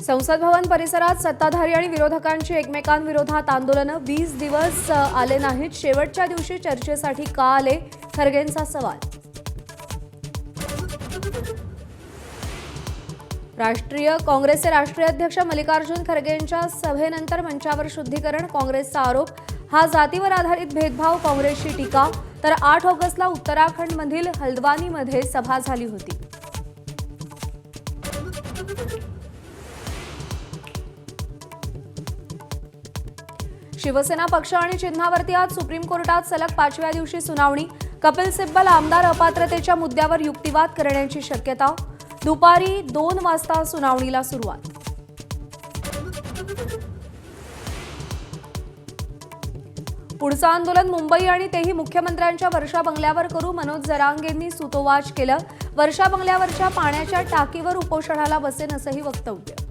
संसद भवन परिसरात सत्ताधारी आणि विरोधकांची एकमेकांविरोधात आंदोलनं 20 दिवस आले नाहीत। शेवटच्या दिवशी चर्चेसाठी का आले, खरगेंचा सवाल। राष्ट्रीय काँग्रेसचे राष्ट्रीय अध्यक्ष मल्लिकार्जुन खरगेंच्या सभेनंतर मंचावर शुद्धीकरण। काँग्रेसचा आरोप, हा जातीवर आधारित भेदभाव। काँग्रेसची टीका, तर 8 ऑगस्टला उत्तराखंडमधील हल्द्वानीमध्ये सभा झाली होती। शिवसेना पक्ष आणि चिन्हावरती आज सुप्रीम कोर्टात सलग 5व्या दिवशी सुनावणी। कपिल सिब्बल आमदार अपात्रतेच्या मुद्द्यावर युक्तिवाद करण्याची शक्यता। दुपारी 2 वाजता सुनावणीला सुरुवात। पुढचं आंदोलन मुंबई आणि तेही मुख्यमंत्र्यांच्या वर्षा बंगल्यावर करू, मनोज जरांगेंनी सूतोवाच केलं। वर्षा बंगल्यावरच्या पाण्याच्या टाकीवर उपोषणाला बसेन असंही वक्तव्य।